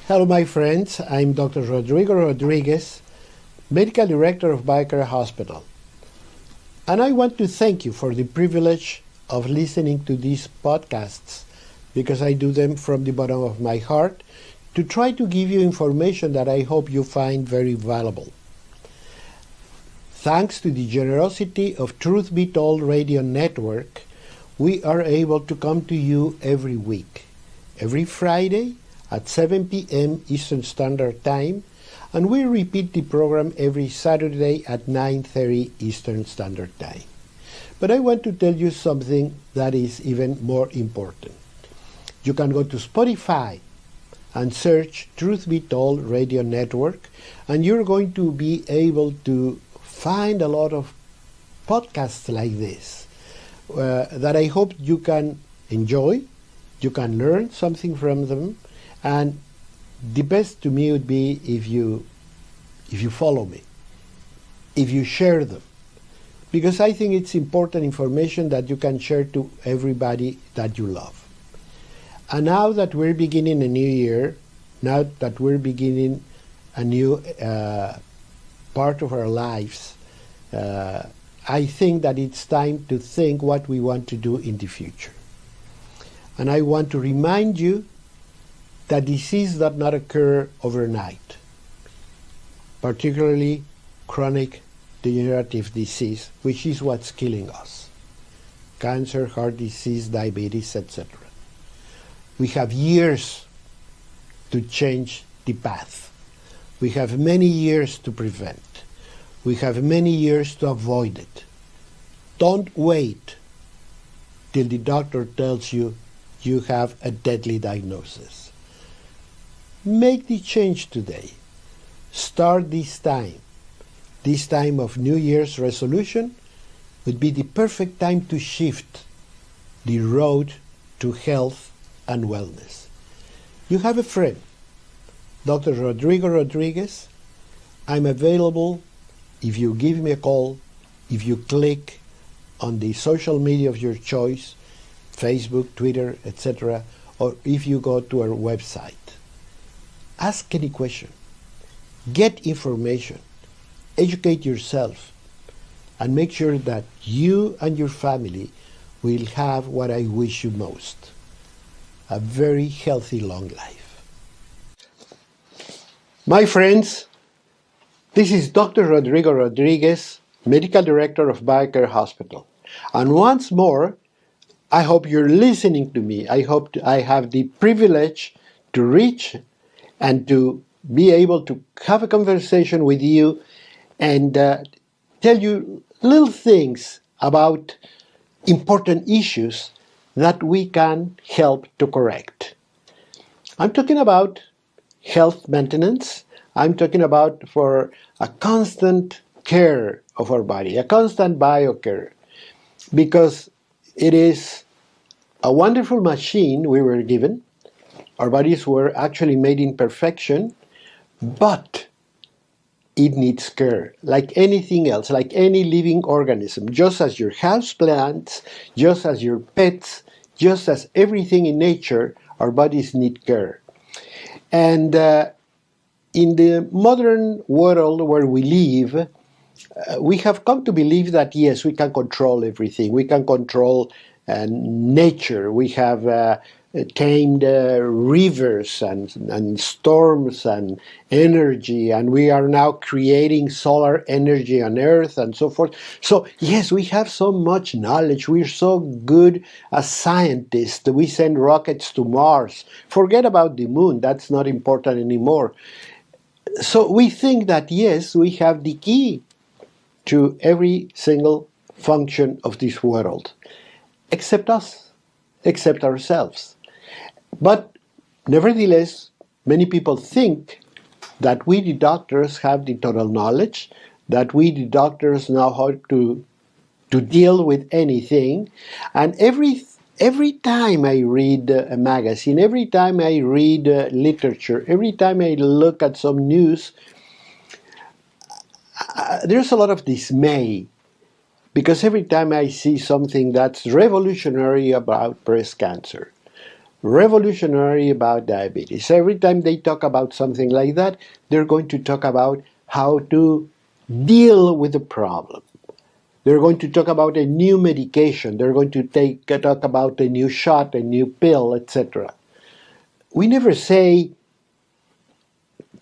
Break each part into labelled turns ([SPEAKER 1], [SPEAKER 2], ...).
[SPEAKER 1] Hello, my friends. I'm Dr. Rodrigo Rodriguez, Medical Director of BioCare Hospital. And I want to thank you for the privilege of listening to these podcasts, because I do them from the bottom of my heart to try to give you information that I hope you find very valuable. Thanks to the generosity of Truth Be Told Radio Network, we are able to come to you every week, every Friday at 7 p.m. Eastern Standard Time, and we repeat the program every Saturday at 9:30 Eastern Standard Time. But I want to tell you something that is even more important. You can go to Spotify and search Truth Be Told Radio Network, and you're going to be able to find a lot of podcasts like this that I hope you can enjoy, you can learn something from them, and the best to me would be if you follow me, if you share them, because I think it's important information that you can share to everybody that you love. And now that we're beginning a new year, now that we're beginning a new part of our lives, I think that it's time to think what we want to do in the future. And I want to remind you that disease does not occur overnight, particularly chronic degenerative disease, which is what's killing us. Cancer, heart disease, diabetes, etc. We have years to change the path. We have many years to prevent. We have many years to avoid it. Don't wait till the doctor tells you you have a deadly diagnosis. Make the change today. Start this time. This time of New Year's resolution would be the perfect time to shift the road to health and wellness. You have a friend, Dr. Rodrigo Rodriguez. I'm available if you give me a call, if you click on the social media of your choice, Facebook, Twitter, etc., or if you go to our website. Ask any question, get information, educate yourself, and make sure that you and your family will have what I wish you most, a very healthy long life. My friends, this is Dr. Rodrigo Rodriguez, Medical Director of BioCare Hospital. And once more, I hope you're listening to me. I hope I have the privilege to reach and to be able to have a conversation with you and tell you little things about important issues that we can help to correct. I'm talking about health maintenance. I'm talking about for a constant care of our body, a constant BioCare, because it is a wonderful machine we were given. Our bodies were actually made in perfection, but it needs care, like anything else, like any living organism, just as your houseplants, just as your pets, just as everything in nature, our bodies need care. And in the modern world where we live, we have come to believe that, yes, we can control everything. We can control nature. We have tamed rivers and storms and energy, and we are now creating solar energy on Earth and so forth. So yes, we have so much knowledge. We're so good as scientists. We send rockets to Mars. Forget about the moon. That's not important anymore. So we think that yes, we have the key to every single function of this world, except us, except ourselves. But nevertheless, many people think that we, the doctors, have the total knowledge, that we, the doctors, know how to deal with anything. And every time I read a magazine, every time I read literature, every time I look at some news, there's a lot of dismay, because every time I see something that's revolutionary about breast cancer, revolutionary about diabetes. Every time they talk about something like that, they're going to talk about how to deal with the problem. They're going to talk about a new medication. They're going to talk about a new shot, a new pill, etc. We never say,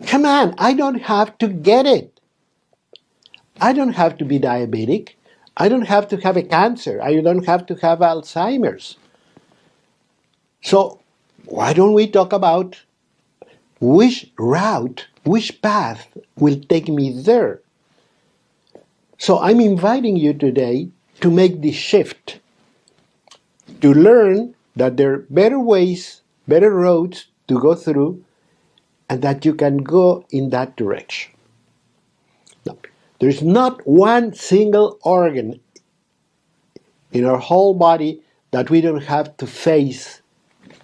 [SPEAKER 1] come on, I don't have to get it. I don't have to be diabetic. I don't have to have a cancer. I don't have to have Alzheimer's. So why don't we talk about which route, which path will take me there? So I'm inviting you today to make this shift, to learn that there are better ways, better roads to go through, and that you can go in that direction. Now, there's not one single organ in our whole body that we don't have to face,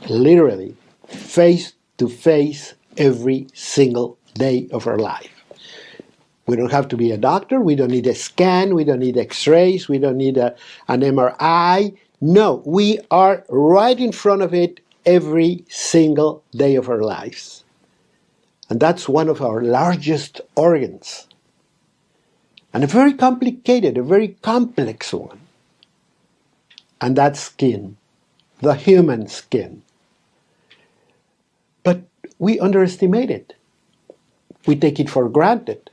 [SPEAKER 1] literally, face to face every single day of our life. We don't have to be a doctor, we don't need a scan, we don't need x-rays, we don't need an MRI. No, we are right in front of it every single day of our lives. And that's one of our largest organs. And a very complicated, a very complex one. And that's skin, the human skin. But we underestimate it. We take it for granted.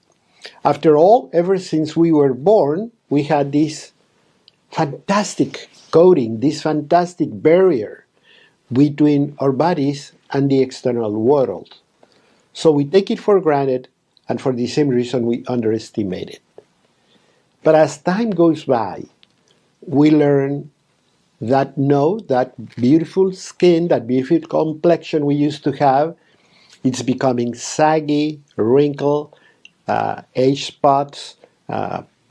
[SPEAKER 1] After all, ever since we were born, we had this fantastic coating, this fantastic barrier between our bodies and the external world. So we take it for granted, and for the same reason we underestimate it. But as time goes by, we learn that no, that beautiful skin, that beautiful complexion we used to have, it's becoming saggy, wrinkled, age spots,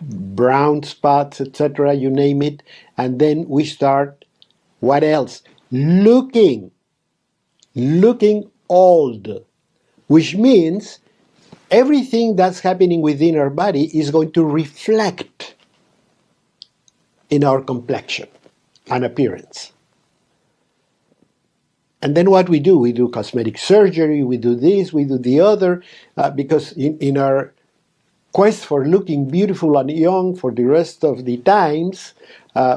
[SPEAKER 1] brown spots, etc., you name it. And then we start, what else? Looking old, which means everything that's happening within our body is going to reflect in our complexion and appearance. And then what we do cosmetic surgery, we do this, we do the other, because in our quest for looking beautiful and young for the rest of the times,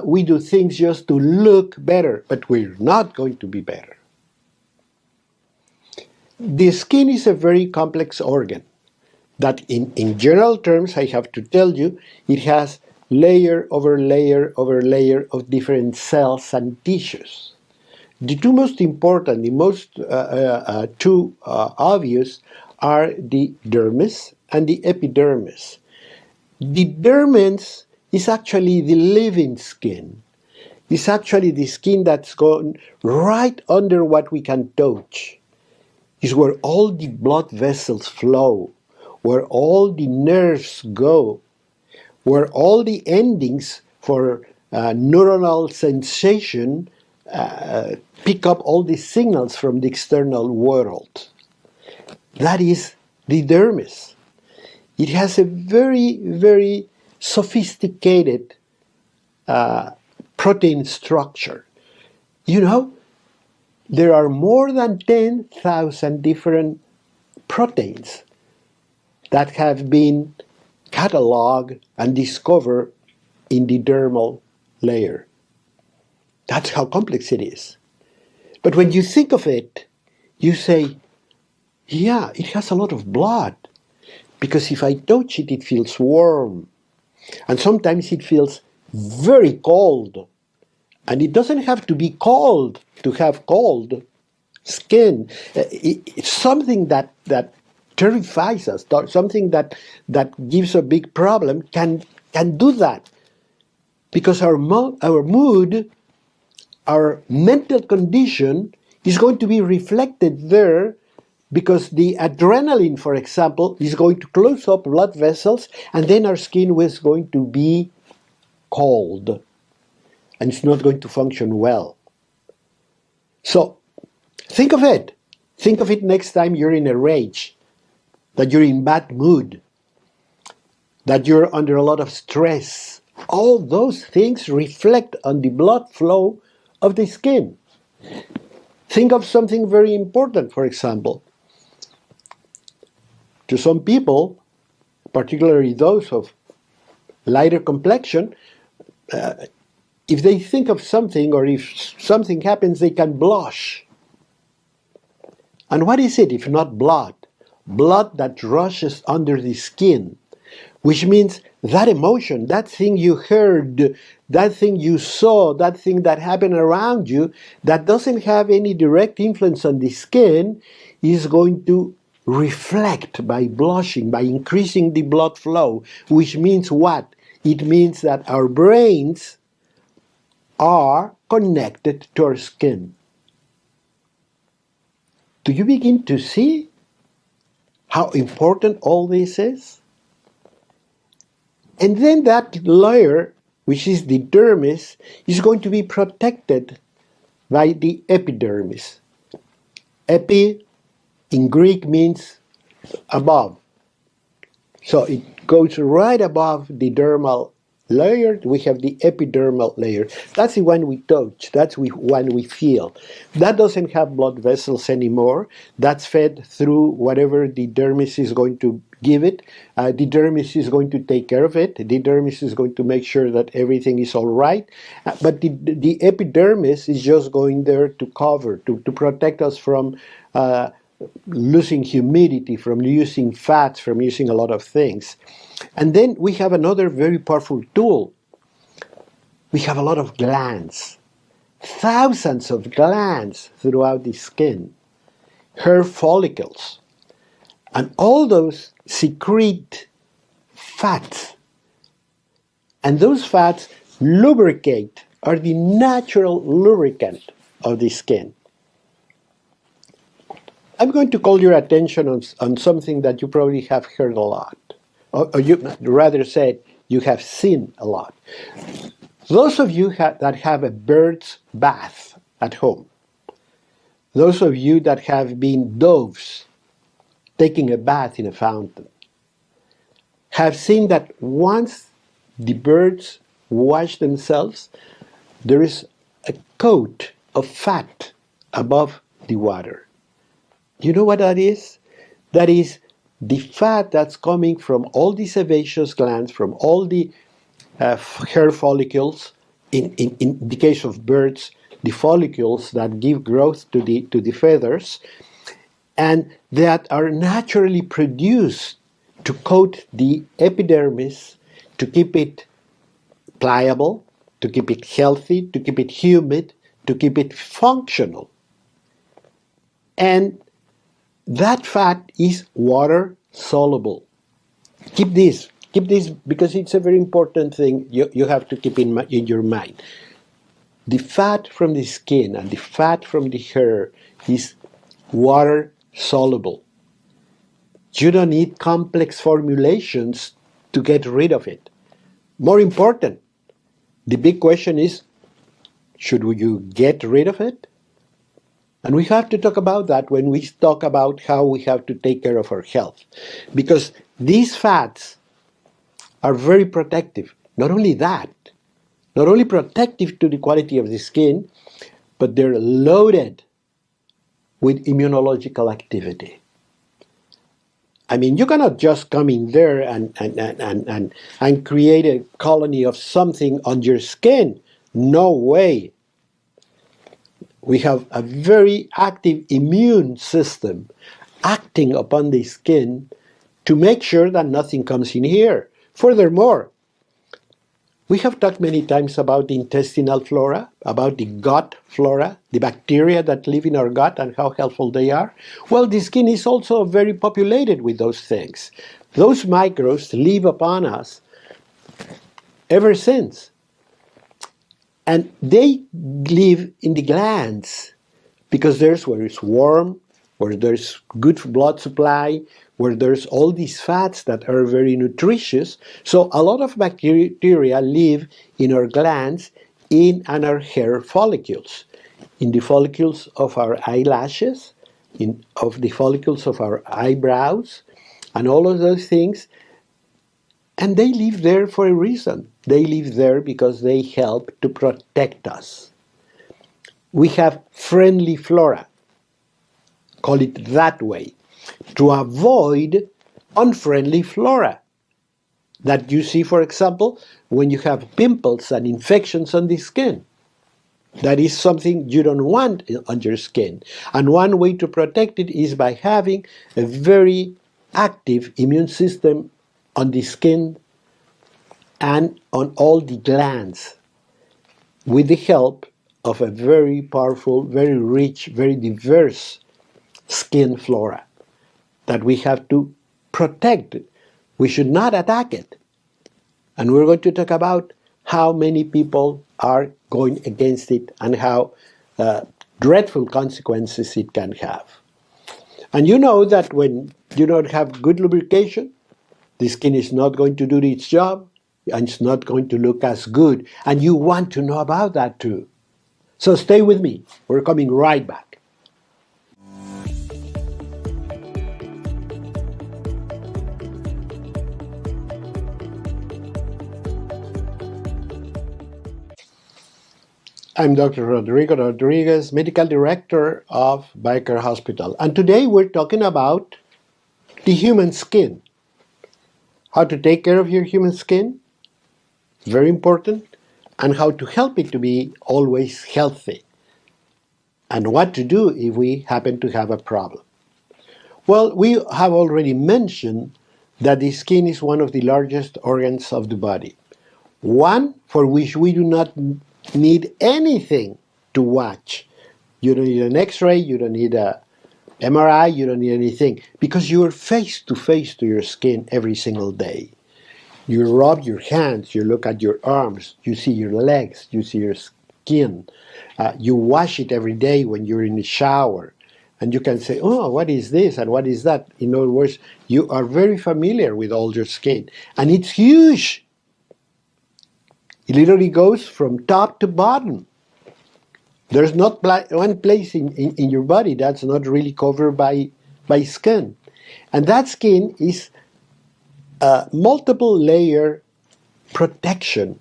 [SPEAKER 1] we do things just to look better, but we're not going to be better. The skin is a very complex organ that in general terms, I have to tell you, it has layer over layer over layer of different cells and tissues. The two most important, the most two obvious are the dermis and the epidermis. The dermis is actually the living skin. It's actually the skin that's gone right under what we can touch. It's where all the blood vessels flow, where all the nerves go, where all the endings for neuronal sensation pick up all the signals from the external world. That is the dermis. It has a very, very sophisticated protein structure. You know, there are more than 10,000 different proteins that have been cataloged and discovered in the dermal layer. That's how complex it is. But when you think of it, you say, yeah, it has a lot of blood. Because if I touch it, it feels warm. And sometimes it feels very cold. And it doesn't have to be cold to have cold skin. It's something that terrifies us, something that gives a big problem can do that. Because our mood, our mental condition is going to be reflected there, because the adrenaline, for example, is going to close up blood vessels, and then our skin is going to be cold, and it's not going to function well. So think of it. Think of it next time you're in a rage, that you're in bad mood, that you're under a lot of stress. All those things reflect on the blood flow of the skin. Think of something very important, for example. To some people, particularly those of lighter complexion, if they think of something or if something happens, they can blush. And what is it if not blood? Blood that rushes under the skin, which means that emotion, that thing you heard, that thing you saw, that thing that happened around you, that doesn't have any direct influence on the skin, is going to reflect by blushing, by increasing the blood flow, which means what? It means that our brains are connected to our skin. Do you begin to see how important all this is? And then that layer, which is the dermis, is going to be protected by the epidermis. Epi in Greek means above. So it goes right above the dermal layer. We have the epidermal layer. That's the one we touch. That's the one we feel. That doesn't have blood vessels anymore. That's fed through whatever the dermis is going to give it. The dermis is going to take care of it. The dermis is going to make sure that everything is all right. But the epidermis is just going there to cover, to protect us from losing humidity, from using fats, from using a lot of things. And then we have another very powerful tool. We have a lot of glands, thousands of glands throughout the skin, hair follicles, and all those secrete fats. And those fats lubricate, are the natural lubricant of the skin. I'm going to call your attention on something that you probably have heard a lot, or you rather said you have seen a lot. Those of you that have a bird's bath at home, those of you that have been doves taking a bath in a fountain, have seen that once the birds wash themselves, there is a coat of fat above the water. You know what that is? That is the fat that's coming from all the sebaceous glands, from all the hair follicles. In the case of birds, the follicles that give growth to the feathers, and that are naturally produced to coat the epidermis, to keep it pliable, to keep it healthy, to keep it humid, to keep it functional. And that fat is water soluble. Keep this because it's a very important thing you have to keep in your mind. The fat from the skin and the fat from the hair is water soluble. You don't need complex formulations to get rid of it. More important, the big question is, should you get rid of it? And we have to talk about that when we talk about how we have to take care of our health. Because these fats are very protective. Not only that, not only protective to the quality of the skin, but they're loaded with immunological activity. I mean, you cannot just come in there and create a colony of something on your skin. No way. We have a very active immune system acting upon the skin to make sure that nothing comes in here. Furthermore, we have talked many times about the intestinal flora, about the gut flora, the bacteria that live in our gut and how helpful they are. Well, the skin is also very populated with those things. Those microbes live upon us ever since. And they live in the glands because there's where it's warm, where there's good blood supply, where there's all these fats that are very nutritious. So a lot of bacteria live in our glands, in our hair follicles, in the follicles of our eyelashes, of the follicles of our eyebrows, and all of those things. And they live there for a reason. They live there because they help to protect us. we have friendly flora, call it that way, to avoid unfriendly flora that you see, for example, when you have pimples and infections on the skin. That is something you don't want on your skin. And one way to protect it is by having a very active immune system on the skin and on all the glands, with the help of a very powerful, very rich, very diverse skin flora that we have to protect. We should not attack it. And we're going to talk about how many people are going against it and how dreadful consequences it can have. And you know that when you don't have good lubrication, the skin is not going to do its job and it's not going to look as good. And you want to know about that too. So stay with me. We're coming right back. I'm Dr. Rodrigo Rodriguez, Medical Director of BioCare Hospital. And today we're talking about the human skin. How to take care of your human skin, very important, and how to help it to be always healthy. And what to do if we happen to have a problem. Well, we have already mentioned that the skin is one of the largest organs of the body. One for which we do not need anything to watch. You don't need an X-ray, you don't need a MRI, you don't need anything, because you're face to face to your skin every single day. You rub your hands, you look at your arms, you see your legs, you see your skin. You wash it every day when you're in the shower. And you can say, oh, what is this and what is that? In other words, you are very familiar with all your skin. And it's huge. It literally goes from top to bottom. There's not one place in your body that's not really covered by skin. And that skin is a multiple layer protection,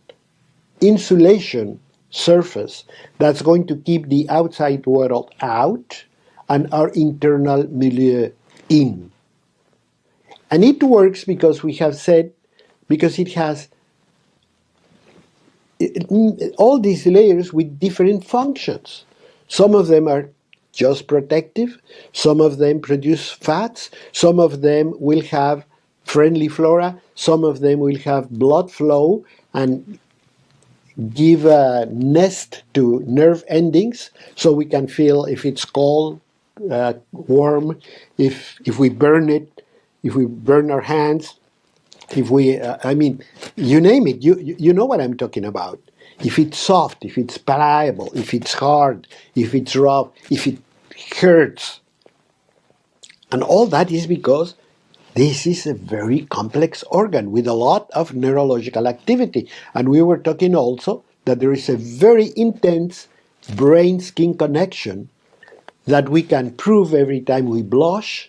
[SPEAKER 1] insulation surface that's going to keep the outside world out and our internal milieu in. And it works because we have said, because it has all these layers with different functions. Some of them are just protective, some of them produce fats, some of them will have friendly flora, some of them will have blood flow and give a nest to nerve endings so we can feel if it's cold, warm, if we burn it, if we burn our hands, if we, you name it, you know what I'm talking about. If it's soft, if it's pliable, if it's hard, if it's rough, if it hurts. And all that is because this is a very complex organ with a lot of neurological activity. And we were talking also that there is a very intense brain-skin connection that we can prove every time we blush.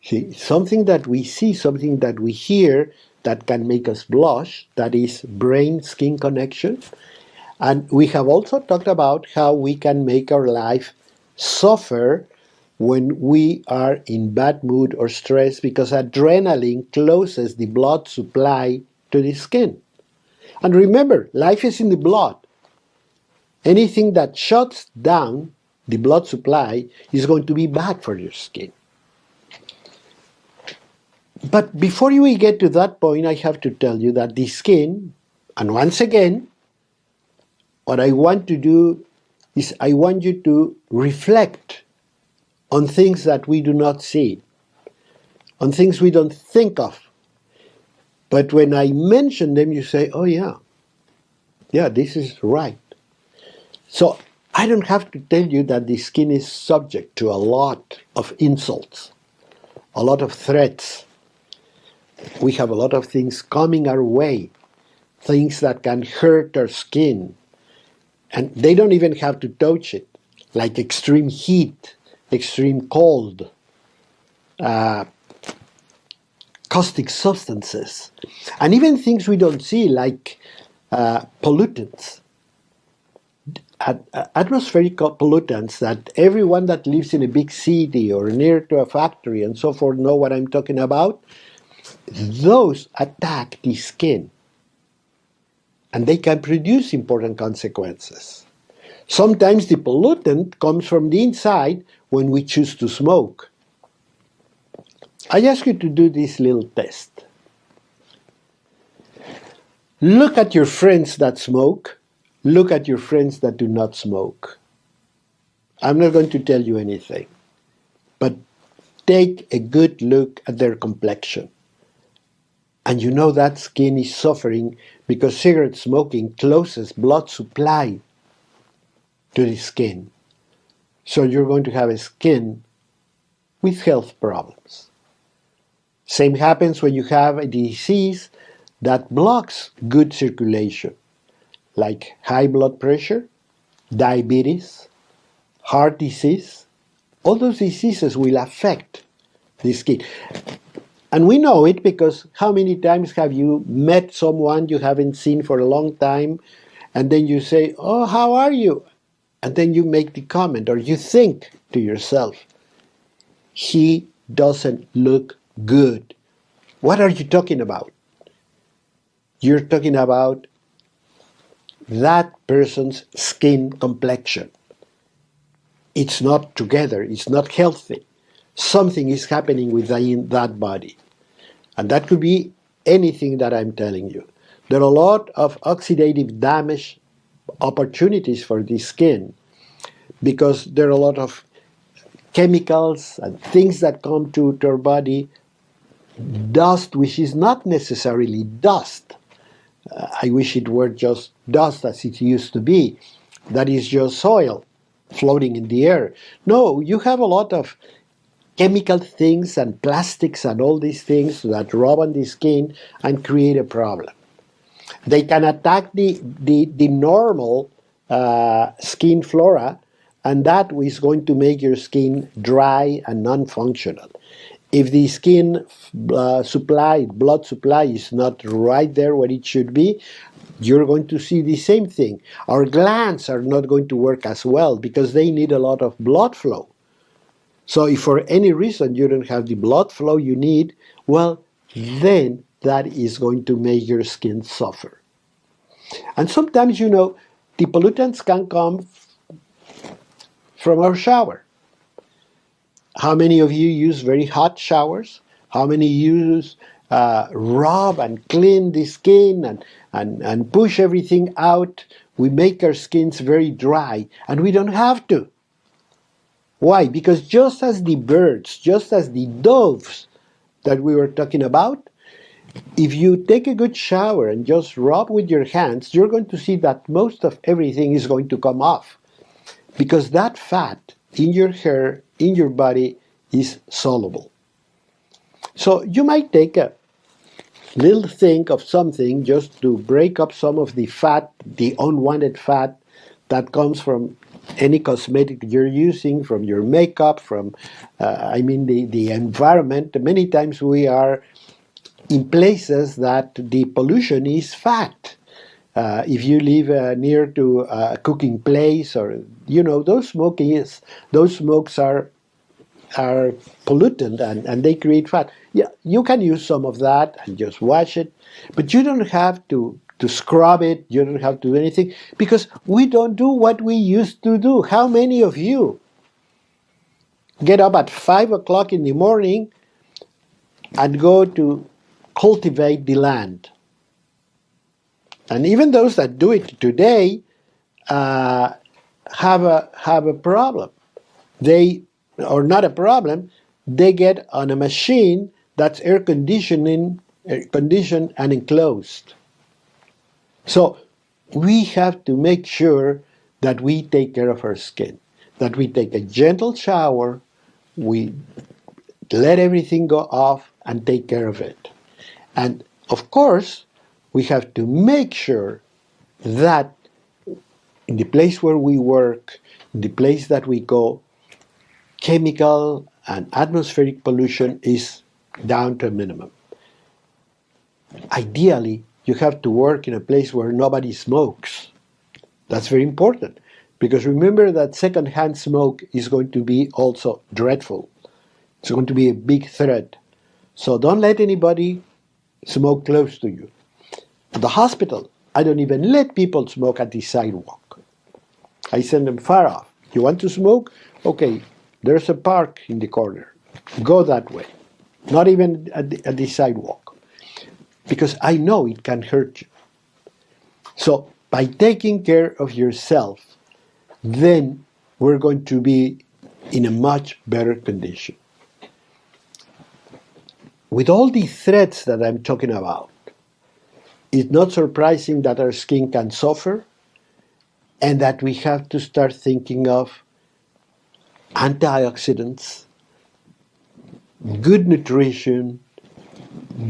[SPEAKER 1] See, something that we see, something that we hear that can make us blush, that is brain-skin connection. And we have also talked about how we can make our life suffer when we are in bad mood or stress because adrenaline closes the blood supply to the skin. And remember, life is in the blood. Anything that shuts down the blood supply is going to be bad for your skin. But before we get to that point, I have to tell you that the skin, and once again, what I want to do is I want you to reflect on things that we do not see, on things we don't think of. But when I mention them, you say, oh yeah, this is right. So I don't have to tell you that the skin is subject to a lot of insults, a lot of threats. We have a lot of things coming our way, things that can hurt our skin. And they don't even have to touch it, like extreme heat, extreme cold, caustic substances, and even things we don't see, like pollutants. atmospheric pollutants that everyone that lives in a big city or near to a factory and so forth know what I'm talking about, those attack the skin and they can produce important consequences. Sometimes the pollutant comes from the inside when we choose to smoke. I ask you to do this little test. Look at your friends that smoke. Look at your friends that do not smoke. I'm not going to tell you anything, but take a good look at their complexion. And you know that skin is suffering because cigarette smoking closes blood supply to the skin. So you're going to have a skin with health problems. Same happens when you have a disease that blocks good circulation, like high blood pressure, diabetes, heart disease. All those diseases will affect the skin. And we know it because how many times have you met someone you haven't seen for a long time, and then you say, "Oh, how are you?" And then you make the comment, or you think to yourself, "He doesn't look good." What are you talking about? You're talking about that person's skin complexion. It's not together, it's not healthy. Something is happening within that body. And that could be anything that I'm telling you. There are a lot of oxidative damage opportunities for the skin because there are a lot of chemicals and things that come to our body. Dust, which is not necessarily dust. I wish it were just dust as it used to be. That is just soil floating in the air. No, you have a lot of chemical things and plastics and all these things that rub on the skin and create a problem. They can attack the normal skin flora, and that is going to make your skin dry and non-functional. If the skin blood supply is not right there where it should be, you're going to see the same thing. Our glands are not going to work as well because they need a lot of blood flow. So if for any reason you don't have the blood flow you need, well, then that is going to make your skin suffer. And sometimes, the pollutants can come from our shower. How many of you use very hot showers? How many use rub and clean the skin and push everything out? We make our skins very dry, and we don't have to. Why? Because just as the birds, just as the doves that we were talking about, if you take a good shower and just rub with your hands, you're going to see that most of everything is going to come off. Because that fat in your hair, in your body, is soluble. So you might take a little thing of something just to break up some of the fat, the unwanted fat that comes from any cosmetic you're using, from your makeup, from, the environment. Many times we are in places that the pollution is fat. If you live near to a cooking place, or those smokes are pollutant and they create fat. Yeah, you can use some of that and just wash it, but you don't have to scrub it. You don't have to do anything because we don't do what we used to do. How many of you get up at 5 o'clock in the morning and go to cultivate the land? And even those that do it today have a problem. Or not a problem, they get on a machine that's air conditioned and enclosed. So we have to make sure that we take care of our skin, that we take a gentle shower, we let everything go off and take care of it. And of course, we have to make sure that in the place where we work, in the place that we go, chemical and atmospheric pollution is down to a minimum. Ideally, you have to work in a place where nobody smokes. That's very important Because remember that secondhand smoke is going to be also dreadful. It's going to be a big threat. So don't let anybody smoke close to you. At the hospital, I don't even let people smoke at the sidewalk. I send them far off. You want to smoke? Okay, there's a park in the corner. Go that way. Not even at the sidewalk. Because I know it can hurt you. So by taking care of yourself, then we're going to be in a much better condition. With all the threats that I'm talking about, it's not surprising that our skin can suffer and that we have to start thinking of antioxidants, good nutrition,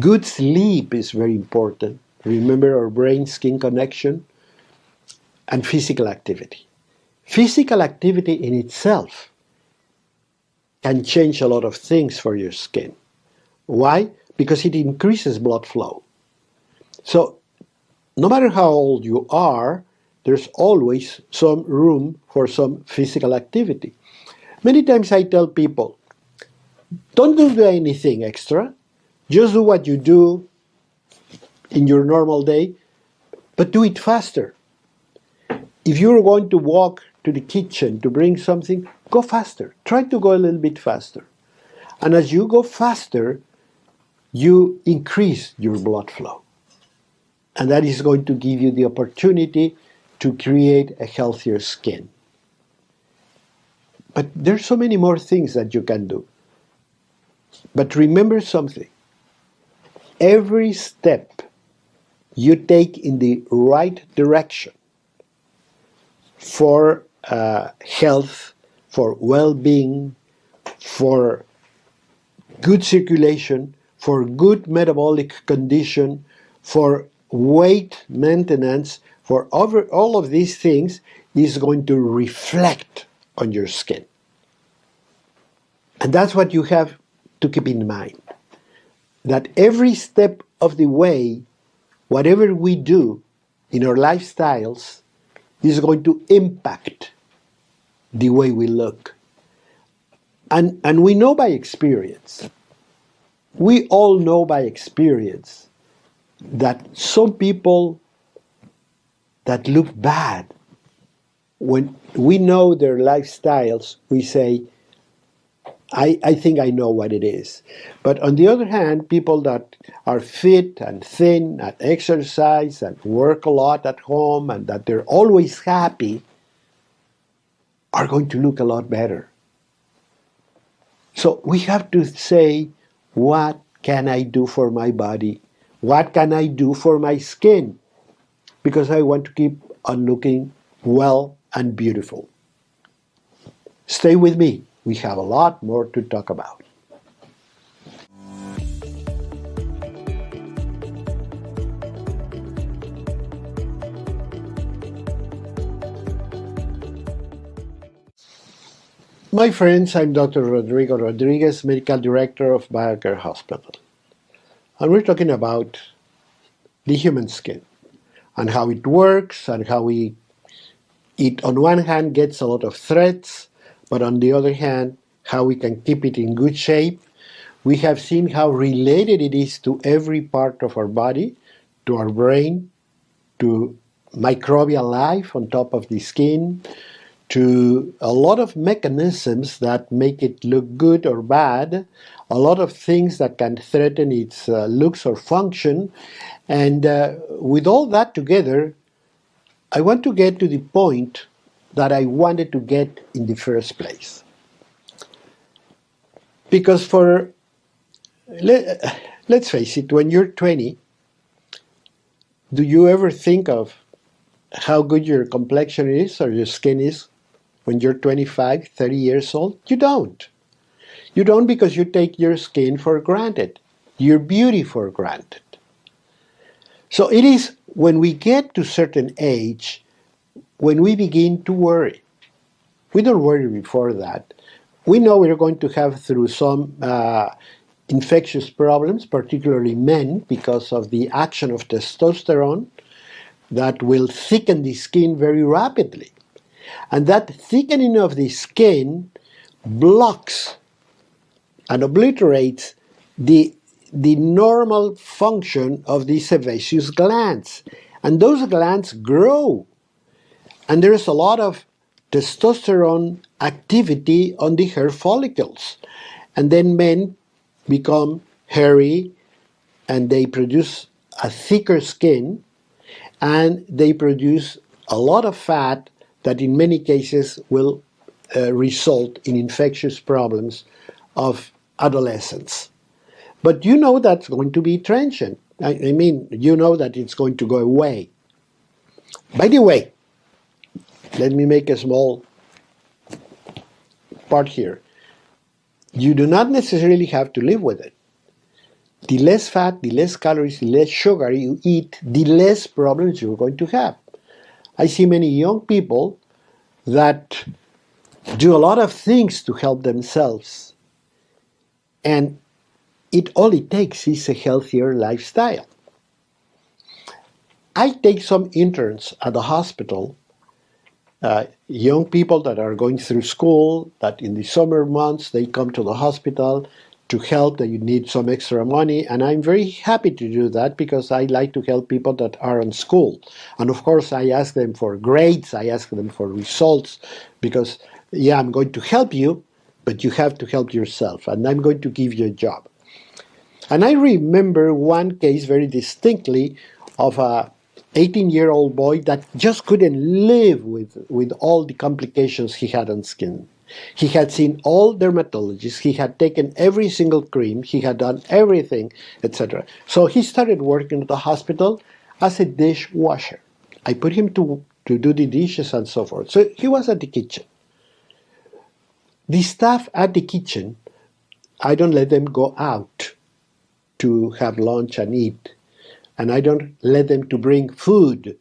[SPEAKER 1] good sleep is very important. Remember our brain-skin connection, and physical activity. Physical activity in itself can change a lot of things for your skin. Why? Because it increases blood flow. So, no matter how old you are, there's always some room for some physical activity. Many times I tell people, don't do anything extra. Just do what you do in your normal day, but do it faster. If you're going to walk to the kitchen to bring something, go faster. Try to go a little bit faster. And as you go faster, you increase your blood flow. And that is going to give you the opportunity to create a healthier skin. But there's so many more things that you can do. But remember something. Every step you take in the right direction for health, for well-being, for good circulation, for good metabolic condition, for weight maintenance, for all of these things is going to reflect on your skin. And that's what you have to keep in mind. That every step of the way, whatever we do in our lifestyles is going to impact the way we look. And we know by experience, we all know by experience that some people that look bad, when we know their lifestyles, we say, I think I know what it is. But on the other hand, people that are fit and thin and exercise and work a lot at home and that they're always happy are going to look a lot better. So we have to say, what can I do for my body? What can I do for my skin? Because I want to keep on looking well and beautiful. Stay with me. We have a lot more to talk about. My friends, I'm Dr. Rodrigo Rodriguez, Medical Director of BioCare Hospital. And we're talking about the human skin and how it works and how it on one hand gets a lot of threats, but on the other hand, how we can keep it in good shape. We have seen how related it is to every part of our body, to our brain, to microbial life on top of the skin, to a lot of mechanisms that make it look good or bad, a lot of things that can threaten its looks or function. And with all that together, I want to get to the point that I wanted to get in the first place. Because let's face it, when you're 20, do you ever think of how good your complexion is or your skin is when you're 25, 30 years old? You don't. You don't, because you take your skin for granted, your beauty for granted. So it is when we get to a certain age when we begin to worry. We don't worry before that. We know we're going to have through some infectious problems, particularly men, because of the action of testosterone that will thicken the skin very rapidly. And that thickening of the skin blocks and obliterates the normal function of the sebaceous glands. And those glands grow. And there is a lot of testosterone activity on the hair follicles. And then men become hairy and they produce a thicker skin and they produce a lot of fat that in many cases will result in infectious problems of adolescence. But you know that's going to be transient. I mean, you know that it's going to go away. By the way, let me make a small part here. You do not necessarily have to live with it. The less fat, the less calories, the less sugar you eat, the less problems you're going to have. I see many young people that do a lot of things to help themselves. And all it takes is a healthier lifestyle. I take some interns at the hospital, young people that are going through school, that in the summer months they come to the hospital to help, that you need some extra money, and I'm very happy to do that because I like to help people that are in school. And of course I ask them for grades, I ask them for results, because yeah, I'm going to help you, but you have to help yourself, and I'm going to give you a job. And I remember one case very distinctly of a 18-year-old boy that just couldn't live with all the complications he had on skin. He had seen all dermatologists, he had taken every single cream, he had done everything, etc. So he started working at the hospital as a dishwasher. I put him to do the dishes and so forth. So he was at the kitchen. The staff at the kitchen, I don't let them go out to have lunch and eat. And I don't let them to bring food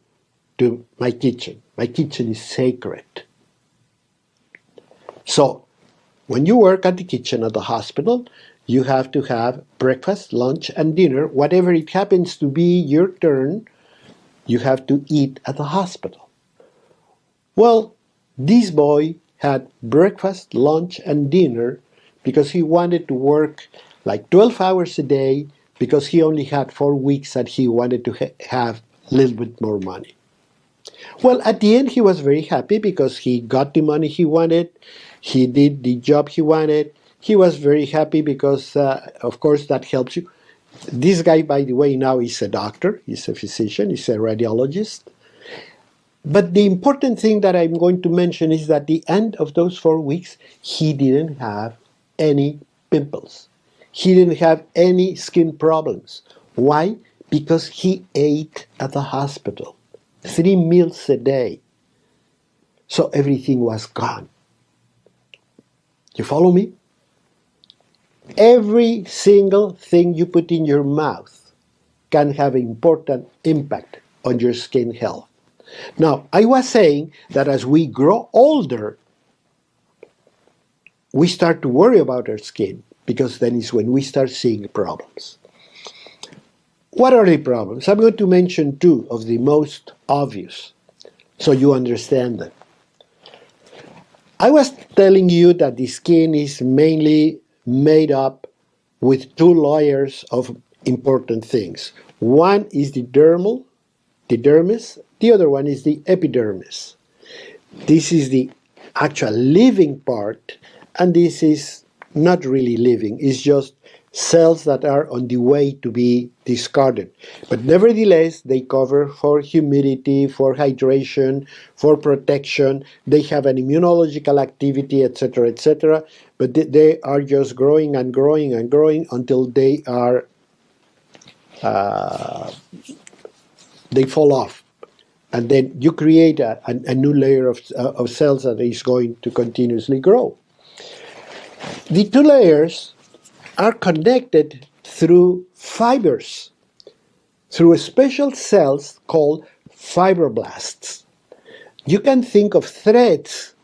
[SPEAKER 1] to my kitchen. My kitchen is sacred. So, when you work at the kitchen at the hospital, you have to have breakfast, lunch, and dinner. Whatever it happens to be your turn, you have to eat at the hospital. Well, this boy had breakfast, lunch, and dinner because he wanted to work like 12 hours a day because he only had 4 weeks and he wanted to have a little bit more money. Well, at the end, he was very happy because he got the money he wanted. He did the job he wanted. He was very happy because, of course, that helps you. This guy, by the way, now is a doctor. He's a physician. He's a radiologist. But the important thing that I'm going to mention is that at the end of those 4 weeks, he didn't have any pimples. He didn't have any skin problems. Why? Because he ate at the hospital 3 meals a day. So everything was gone. You follow me? Every single thing you put in your mouth can have an important impact on your skin health. Now, I was saying that as we grow older, we start to worry about our skin, because then is when we start seeing problems. What are the problems? I'm going to mention 2 of the most obvious, so you understand them. I was telling you that the skin is mainly made up with 2 layers of important things. One is the dermis, the other one is the epidermis. This is the actual living part, and this is not really living, it's just cells that are on the way to be discarded. But nevertheless, they cover for humidity, for hydration, for protection. They have an immunological activity, etc., etc. But they are just growing and growing and growing until they are they fall off. And then you create a new layer of cells that is going to continuously grow. The 2 layers are connected through fibers, through special cells called fibroblasts. You can think of threads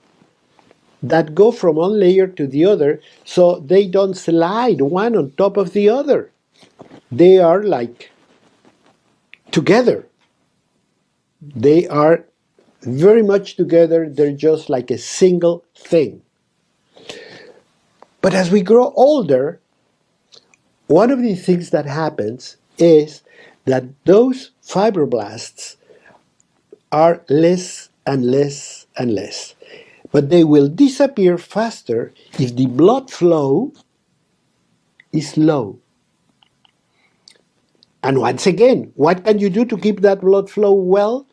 [SPEAKER 1] that go from one layer to the other, so they don't slide one on top of the other. They are like together. They are very much together. They're just like a single thing. But as we grow older, one of the things that happens is that those fibroblasts are less and less and less. But they will disappear faster if the blood flow is low. And once again, what can you do to keep that blood flow well?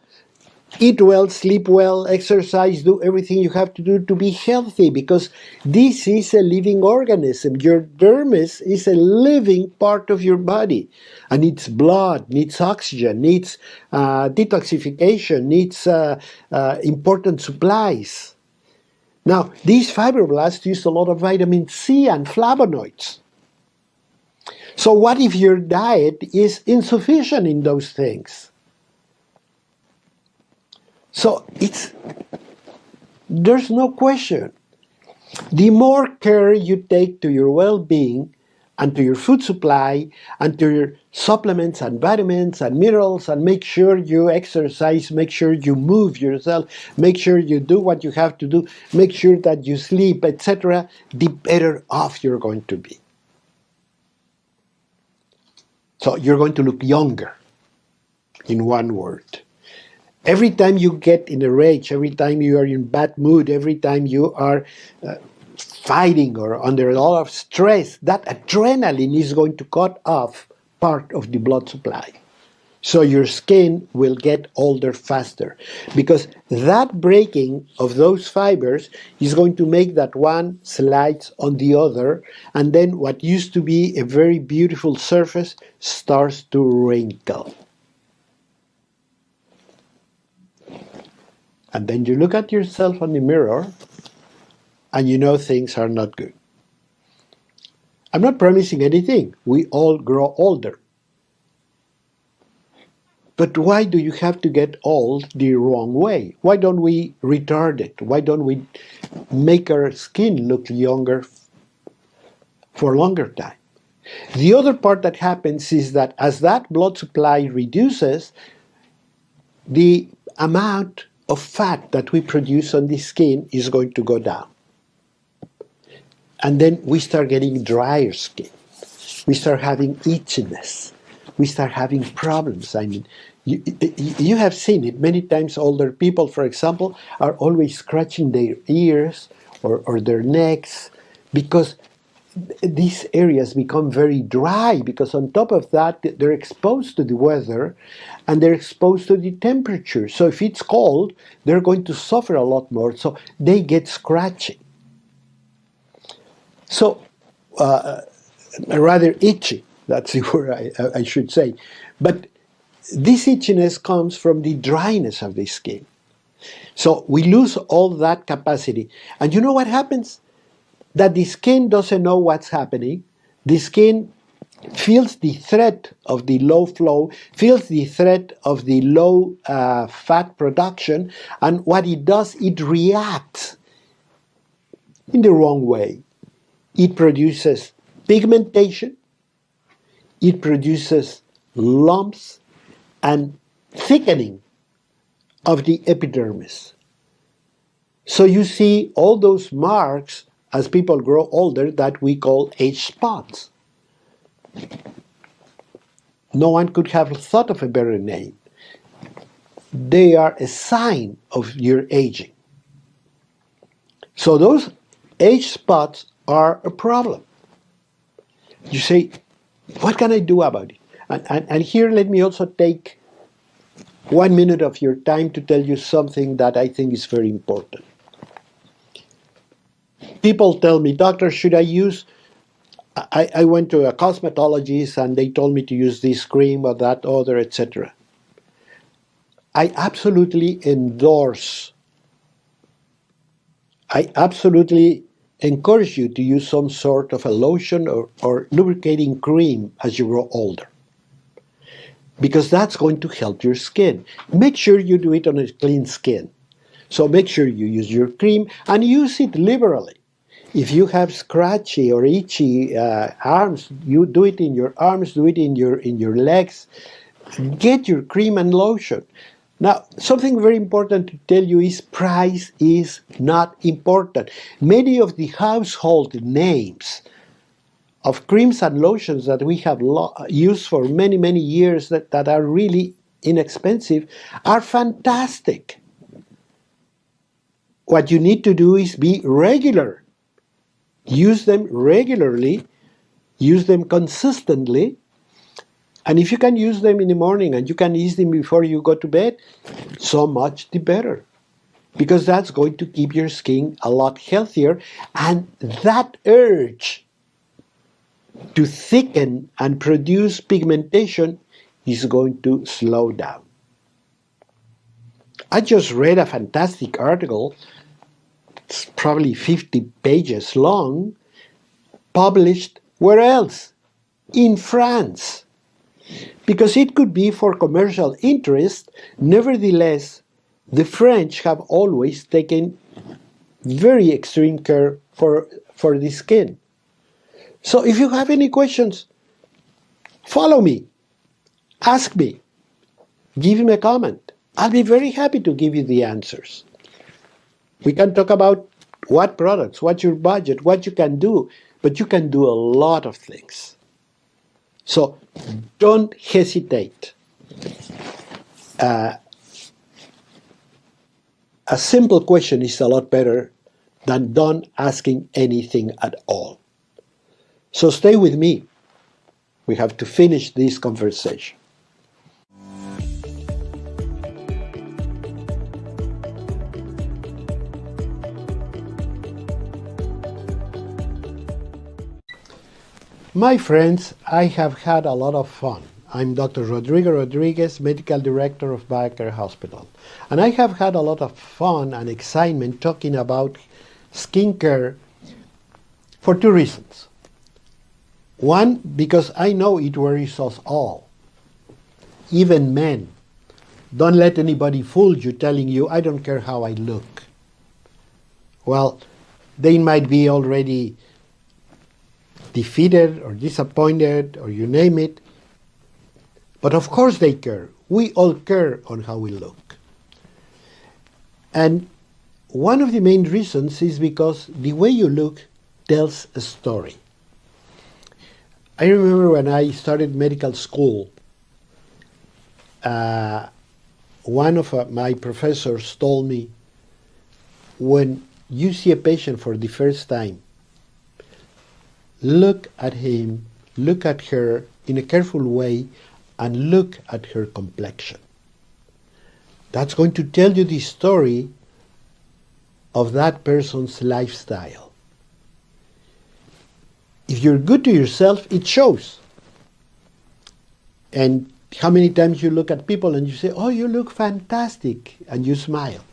[SPEAKER 1] Eat well, sleep well, exercise, do everything you have to do to be healthy, because this is a living organism. Your dermis is a living part of your body, and needs blood, needs oxygen, needs detoxification, needs important supplies. Now, these fibroblasts use a lot of vitamin C and flavonoids. So what if your diet is insufficient in those things? So there's no question. The more care you take to your well-being and to your food supply and to your supplements and vitamins and minerals, and make sure you exercise, make sure you move yourself, make sure you do what you have to do, make sure that you sleep, etc., the better off you're going to be. So you're going to look younger, in one word. Every time you get in a rage, every time you are in bad mood, every time you are fighting or under a lot of stress, that adrenaline is going to cut off part of the blood supply. So your skin will get older faster, because that breaking of those fibers is going to make that one slides on the other, and then what used to be a very beautiful surface starts to wrinkle. And then you look at yourself on the mirror and you know things are not good. I'm not promising anything. We all grow older. But why do you have to get old the wrong way? Why don't we retard it? Why don't we make our skin look younger for a longer time? The other part that happens is that as that blood supply reduces, the amount of fat that we produce on the skin is going to go down. And then we start getting drier skin. We start having itchiness. We start having problems. I mean, you have seen it many times. Older people, for example, are always scratching their ears or their necks, because these areas become very dry, because on top of that, they're exposed to the weather and they're exposed to the temperature. So if it's cold, they're going to suffer a lot more. So they get scratchy. So rather itchy, that's the word I should say. But this itchiness comes from the dryness of the skin. So we lose all that capacity. And you know what happens? That the skin doesn't know what's happening. The skin feels the threat of the low flow, feels the threat of the low fat production, and what it does, it reacts in the wrong way. It produces pigmentation, it produces lumps and thickening of the epidermis. So you see all those marks as people grow older that we call age spots. No one could have thought of a better name. They are a sign of your aging. So those age spots are a problem. You say, what can I do about it? And here let me also take 1 minute of your time to tell you something that I think is very important. People tell me, doctor, should I use... I went to a cosmetologist and they told me to use this cream or that other, etc. I absolutely encourage you to use some sort of a lotion or lubricating cream as you grow older, because that's going to help your skin. Make sure you do it on a clean skin. So make sure you use your cream and use it liberally. If you have scratchy or itchy arms, you do it in your arms, do it in your legs. Get your cream and lotion. Now, something very important to tell you is price is not important. Many of the household names of creams and lotions that we have used for many, many years that are really inexpensive are fantastic. What you need to do is be regular. Use them regularly, use them consistently, and if you can use them in the morning and you can use them before you go to bed, so much the better. Because that's going to keep your skin a lot healthier, and that urge to thicken and produce pigmentation is going to slow down. I just read a fantastic article, it's probably 50 pages long, published where else? In France. Because it could be for commercial interest, nevertheless, the French have always taken very extreme care for the skin. So if you have any questions, follow me, ask me, give me a comment. I'll be very happy to give you the answers. We can talk about what products, what's your budget, what you can do, but you can do a lot of things. So don't hesitate. A simple question is a lot better than don't asking anything at all. So stay with me. We have to finish this conversation. My friends, I have had a lot of fun. I'm Dr. Rodrigo Rodriguez, Medical Director of BioCare Hospital. And I have had a lot of fun and excitement talking about skincare for two reasons. One, because I know it worries us all, even men. Don't let anybody fool you telling you, I don't care how I look. Well, they might be already defeated or disappointed or you name it. But of course they care. We all care on how we look. And one of the main reasons is because the way you look tells a story. I remember when I started medical school, one of my professors told me, when you see a patient for the first time, look at him, look at her in a careful way, and look at her complexion. That's going to tell you the story of that person's lifestyle. If you're good to yourself, it shows. And how many times you look at people and you say, oh, you look fantastic, and you smile.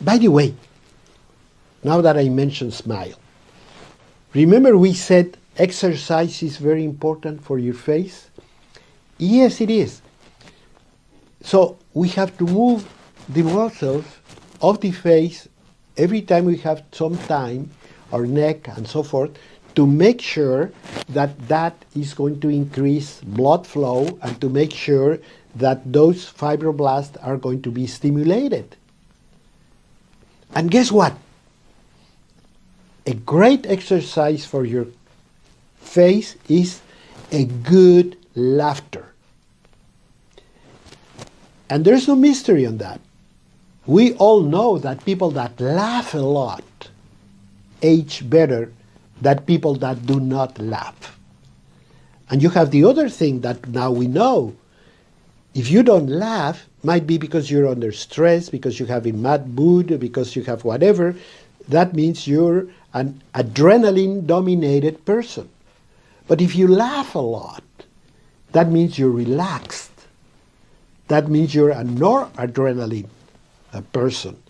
[SPEAKER 1] By the way, now that I mentioned smile, remember we said exercise is very important for your face? Yes, it is. So we have to move the muscles of the face every time we have some time, our neck and so forth, to make sure that that is going to increase blood flow and to make sure that those fibroblasts are going to be stimulated. And guess what? A great exercise for your face is a good laughter. And there's no mystery on that. We all know that people that laugh a lot age better than people that do not laugh. And you have the other thing that now we know. If you don't laugh, might be because you're under stress, because you have a mad mood, because you have whatever. That means you're an adrenaline-dominated person. But if you laugh a lot, that means you're relaxed. That means you're a noradrenaline person.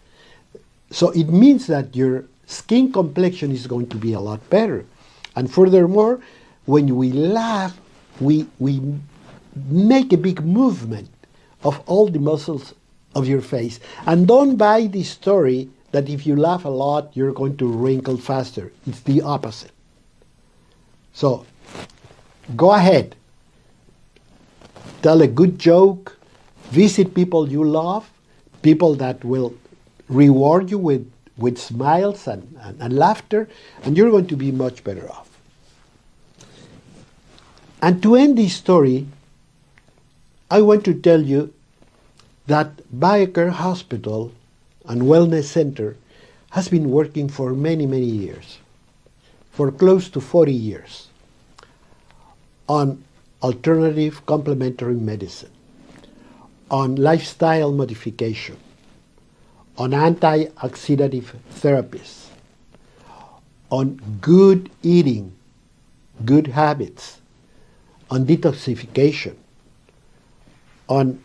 [SPEAKER 1] So it means that your skin complexion is going to be a lot better. And furthermore, when we laugh, we make a big movement of all the muscles of your face. And don't buy the story that if you laugh a lot, you're going to wrinkle faster. It's the opposite. So go ahead. Tell a good joke. Visit people you love, people that will reward you with smiles and laughter, and you're going to be much better off. And to end this story, I want to tell you that BioCare Hospital and Wellness Center has been working for many, many years, for close to 40 years, on alternative complementary medicine, on lifestyle modification, on anti-oxidative therapies, on good eating, good habits, on detoxification, on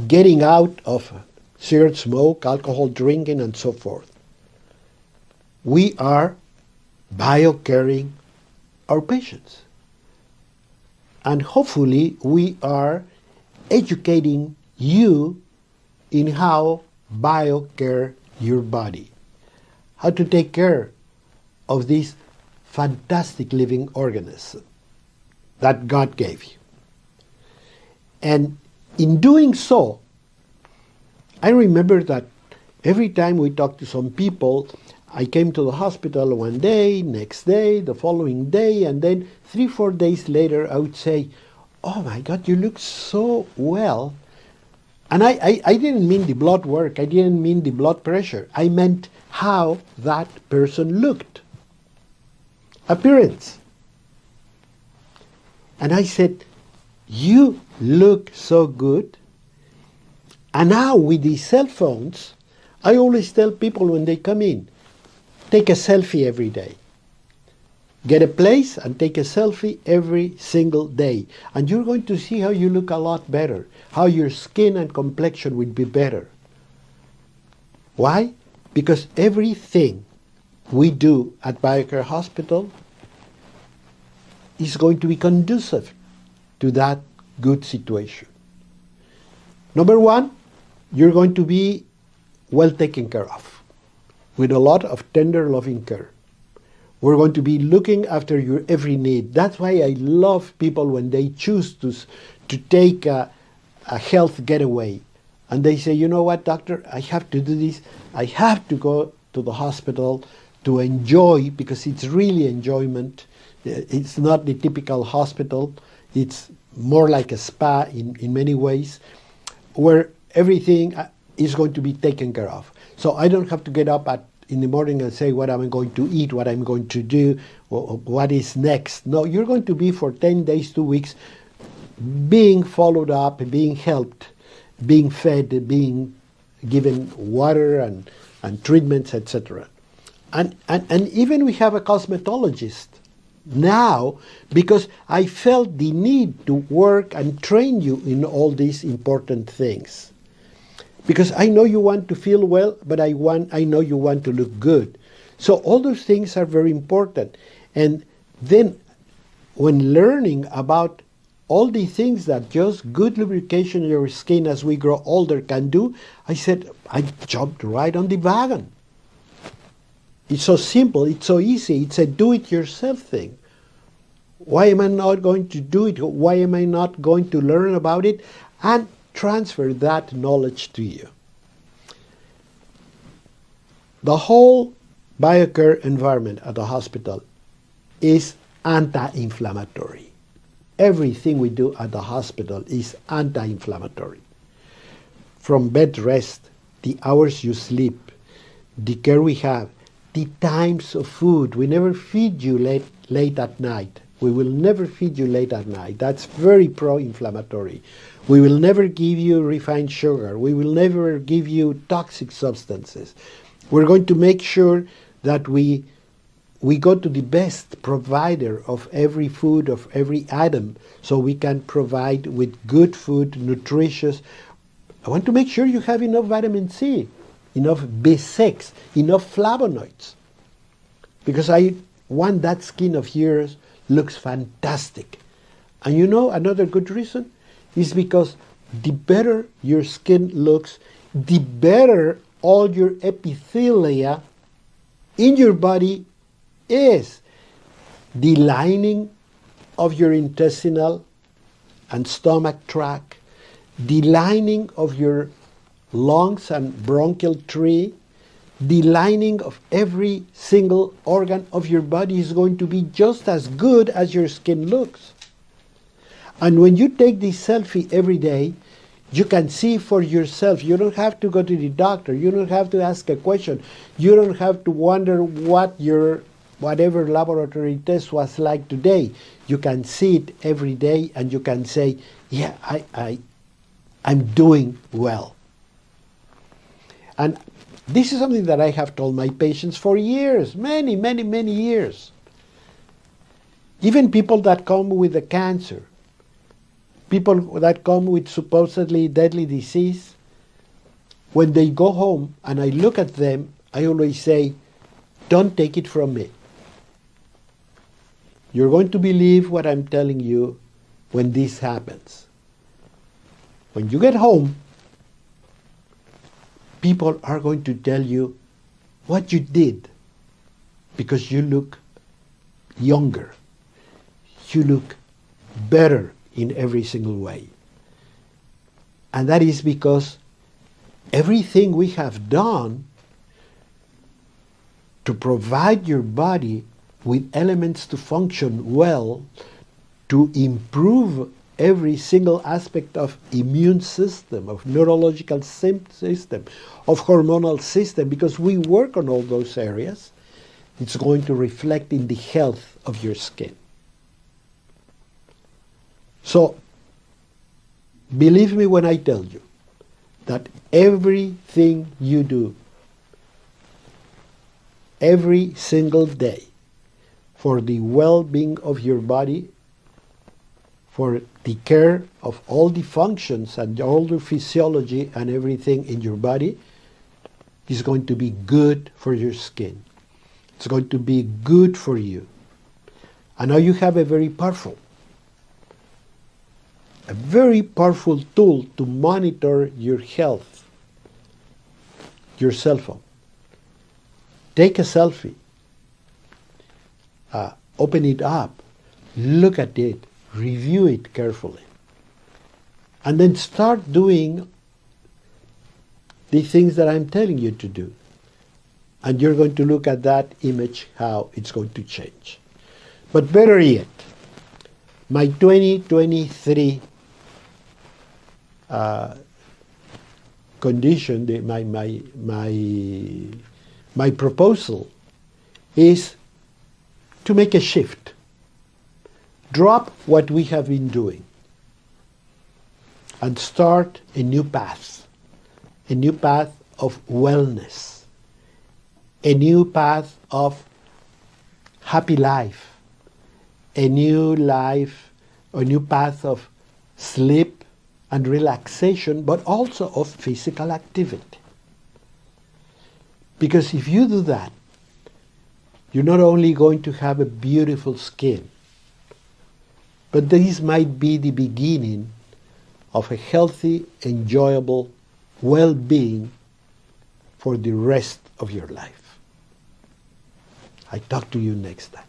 [SPEAKER 1] getting out of cigarette smoke, alcohol drinking, and so forth. We are biocaring our patients. And hopefully we are educating you in how biocare your body, how to take care of this fantastic living organism that God gave you. And in doing so, I remember that every time we talked to some people, I came to the hospital one day, next day, the following day, and then 3-4 days later I would say, "Oh my God, you look so well." And I didn't mean the blood work, I didn't mean the blood pressure, I meant how that person looked. Appearance. And I said, "You look so good." And now with these cell phones, I always tell people when they come in, take a selfie every day. Get a place and take a selfie every single day. And you're going to see how you look a lot better, how your skin and complexion will be better. Why? Because everything we do at BioCare Hospital is going to be conducive to that good situation. Number one, you're going to be well taken care of, with a lot of tender, loving care. We're going to be looking after your every need. That's why I love people when they choose to take a health getaway. And they say, "You know what, doctor, I have to do this. I have to go to the hospital to enjoy," because it's really enjoyment. It's not the typical hospital. It's more like a spa in many ways, where everything is going to be taken care of. So I don't have to get up in the morning and say what I'm going to eat, what I'm going to do, what is next. No, you're going to be for 10 days, 2 weeks, being followed up, being helped, being fed, being given water and treatments, etc. And even we have a cosmetologist now, because I felt the need to work and train you in all these important things. Because I know you want to feel well, but I know you want to look good. So all those things are very important. And then when learning about all the things that just good lubrication of your skin as we grow older can do, I said, I jumped right on the wagon. It's so simple, it's so easy, it's a do-it-yourself thing. Why am I not going to do it? Why am I not going to learn about it and transfer that knowledge to you? The whole BioCare environment at the hospital is anti-inflammatory. Everything we do at the hospital is anti-inflammatory. From bed rest, the hours you sleep, the care we have, the times of food. We never feed you late at night. We will never feed you late at night. That's very pro-inflammatory. We will never give you refined sugar. We will never give you toxic substances. We're going to make sure that we go to the best provider of every food, of every item, so we can provide with good food, nutritious. I want to make sure you have enough vitamin C, enough B6, enough flavonoids. Because I want that skin of yours looks fantastic. And you know another good reason is because the better your skin looks, the better all your epithelia in your body is. The lining of your intestinal and stomach tract, the lining of your lungs and bronchial tree, the lining of every single organ of your body is going to be just as good as your skin looks. And when you take this selfie every day, you can see for yourself. You don't have to go to the doctor. You don't have to ask a question. You don't have to wonder what your whatever laboratory test was like today. You can see it every day and you can say, yeah, I'm doing well. And this is something that I have told my patients for years, many, many, many years. Even people that come with a cancer, people that come with supposedly deadly disease, when they go home and I look at them, I always say, don't take it from me. You're going to believe what I'm telling you when this happens. When you get home, people are going to tell you what you did because you look younger. You look better in every single way. And that is because everything we have done to provide your body with elements to function well, to improve every single aspect of immune system, of neurological system, of hormonal system, because we work on all those areas, it's going to reflect in the health of your skin. So, believe me when I tell you that everything you do, every single day, for the well-being of your body, for the care of all the functions and all the physiology and everything in your body, is going to be good for your skin. It's going to be good for you. And now you have a very powerful tool to monitor your health, your cell phone. Take a selfie, open it up, look at it, review it carefully, and then start doing the things that I'm telling you to do. And you're going to look at that image, how it's going to change. But better yet, my 2023 condition, my proposal is to make a shift. Drop what we have been doing and start a new path of wellness, a new path of happy life, a new path of sleep and relaxation, but also of physical activity. Because if you do that, you're not only going to have a beautiful skin, but this might be the beginning of a healthy, enjoyable well-being for the rest of your life. I talk to you next time.